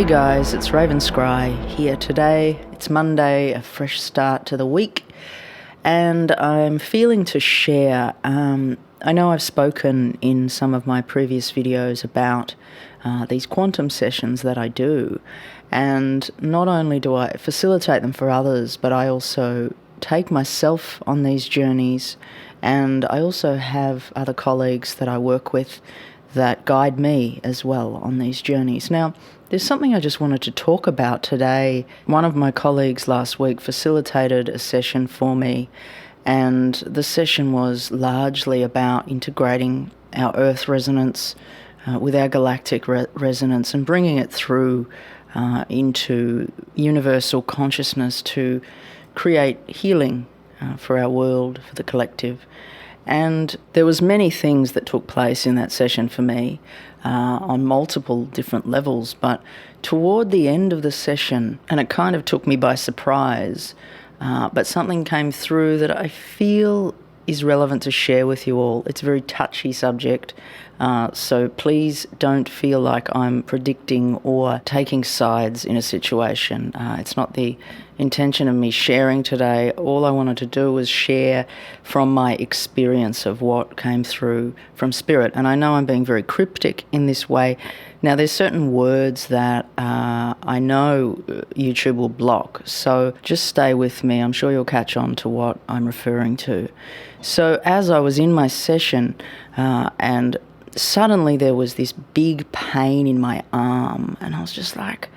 guys, it's Raven Scry here today. It's Monday, a fresh start to the week, and I'm feeling to share. I know I've spoken in some of my previous videos about these quantum sessions that I do, and not only do I facilitate them for others, but I also take myself on these journeys, and I also have other colleagues that I work with that guide me as well on these journeys. Now, there's something I just wanted to talk about today. One of my colleagues last week facilitated a session for me, and the session was largely about integrating our Earth resonance with our galactic resonance and bringing it through into universal consciousness to create healing for our world, for the collective. And there was many things that took place in that session for me on multiple different levels, but toward the end of the session, and it kind of took me by surprise, but something came through that I feel is relevant to share with you all. It's a very touchy subject, so please don't feel like I'm predicting or taking sides in a situation. It's not the intention of me sharing today. All I wanted to do was share from my experience of what came through from Spirit. And I know I'm being very cryptic in this way. Now, there's certain words that I know YouTube will block, so just stay with me. I'm sure you'll catch on to what I'm referring to. So as I was in my session, and suddenly there was this big pain in my arm, and I was just like,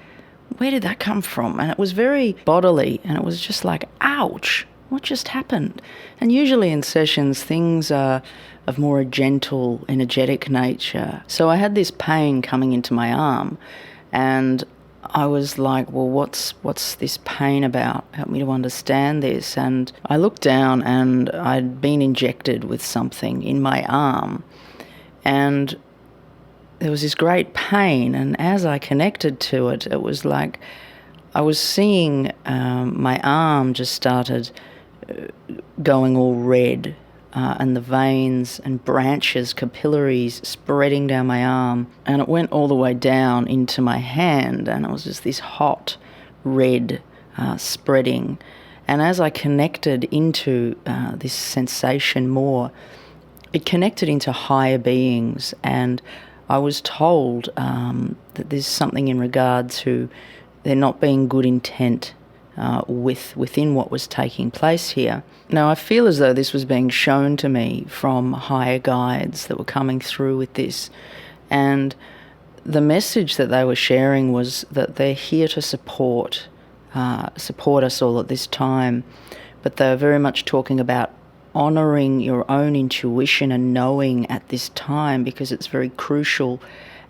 where did that come from? And it was very bodily, and it was just like, ouch, what just happened? And usually in sessions, things are of more a gentle, energetic nature. So I had this pain coming into my arm, and I was like, well, what's this pain about? Help me to understand this. And I looked down, and I'd been injected with something in my arm, and there was this great pain, and as I connected to it, it was like I was seeing my arm just started going all red, and the veins and branches, capillaries spreading down my arm, and it went all the way down into my hand, and it was just this hot red spreading. And as I connected into this sensation more, it connected into higher beings, and I was told that there's something in regard to there not being good intent within what was taking place here. Now, I feel as though this was being shown to me from higher guides that were coming through with this, and the message that they were sharing was that they're here to support us all at this time, but they're very much talking about honouring your own intuition and knowing at this time, because it's very crucial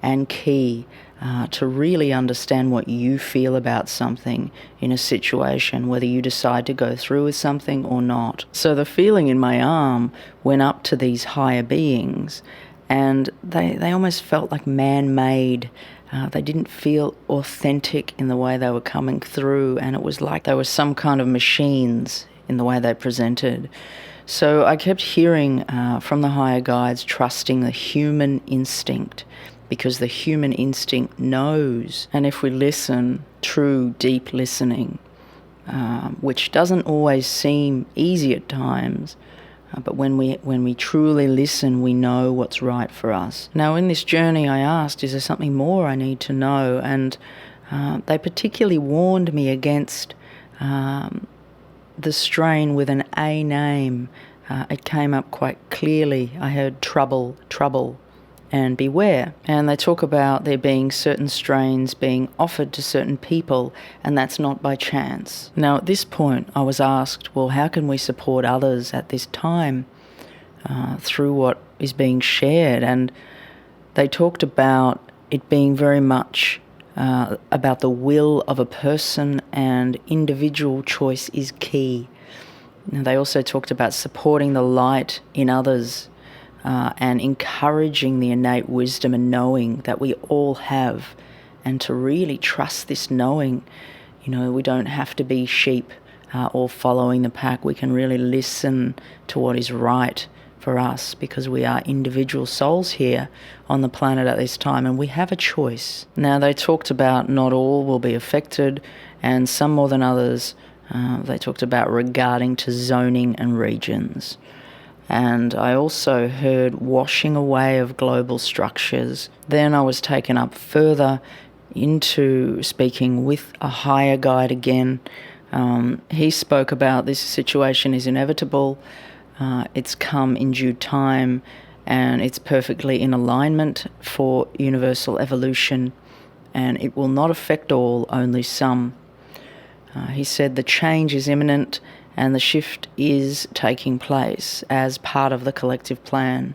and key to really understand what you feel about something in a situation, whether you decide to go through with something or not. So the feeling in my arm went up to these higher beings, and they almost felt like man-made. They didn't feel authentic in the way they were coming through, and it was like they were some kind of machines in the way they presented. So I kept hearing from the higher guides, trusting the human instinct, because the human instinct knows. And if we listen, true deep listening, which doesn't always seem easy at times, but when we truly listen, we know what's right for us. Now, in this journey, I asked, is there something more I need to know? And they particularly warned me against the strain with an A name. It came up quite clearly. I heard trouble, and beware. And they talk about there being certain strains being offered to certain people, and that's not by chance. Now, at this point, I was asked, well, how can we support others at this time through what is being shared? And they talked about it being very much about the will of a person, and individual choice is key. And they also talked about supporting the light in others and encouraging the innate wisdom and knowing that we all have, and to really trust this knowing. You know, we don't have to be sheep or following the pack. We can really listen to what is right for us, because we are individual souls here on the planet at this time, and we have a choice. Now, they talked about not all will be affected, and some more than others. They talked about regarding to zoning and regions. And I also heard washing away of global structures. Then I was taken up further into speaking with a higher guide again. He spoke about this situation is inevitable. It's come in due time, and it's perfectly in alignment for universal evolution, and it will not affect all, only some. He said the change is imminent and the shift is taking place as part of the collective plan.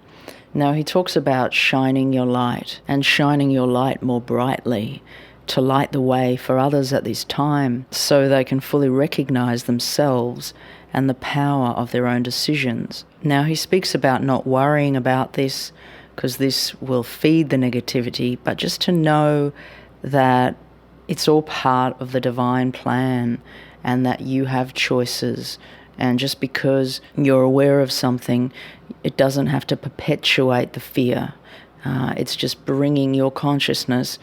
Now, he talks about shining your light, and shining your light more brightly to light the way for others at this time, so they can fully recognize themselves and the power of their own decisions. Now, he speaks about not worrying about this, because this will feed the negativity, but just to know that it's all part of the divine plan, and that you have choices. And just because you're aware of something, it doesn't have to perpetuate the fear. It's just bringing your consciousness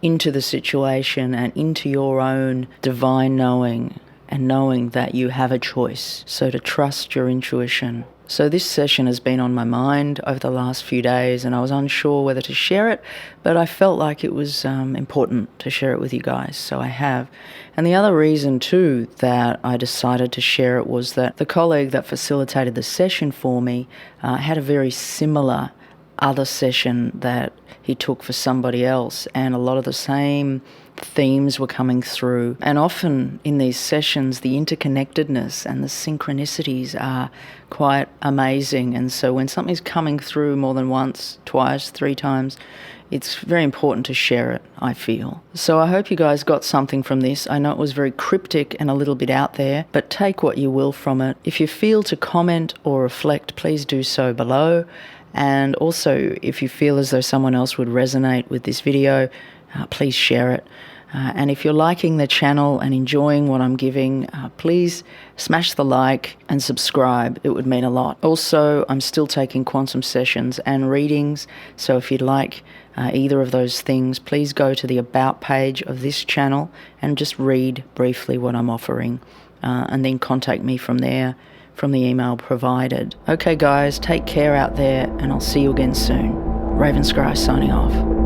into the situation and into your own divine knowing, and knowing that you have a choice. So to trust your intuition. So this session has been on my mind over the last few days, and I was unsure whether to share it, but I felt like it was important to share it with you guys, so I have. And the other reason too that I decided to share it was that the colleague that facilitated the session for me had a very similar other session that he took for somebody else, and a lot of the same themes were coming through. And often in these sessions, the interconnectedness and the synchronicities are quite amazing. And so when something's coming through more than once, twice, 3 times, it's very important to share it, I feel. So I hope you guys got something from this. I know it was very cryptic and a little bit out there, but take what you will from it. If you feel to comment or reflect, please do so below. And also, if you feel as though someone else would resonate with this video, please share it. And if you're liking the channel and enjoying what I'm giving, please smash the like and subscribe. It would mean a lot. Also, I'm still taking quantum sessions and readings, so if you'd like either of those things, please go to the About page of this channel and just read briefly what I'm offering, and then contact me from there, from the email provided. Okay guys, take care out there, and I'll see you again soon. Raven Scry signing off.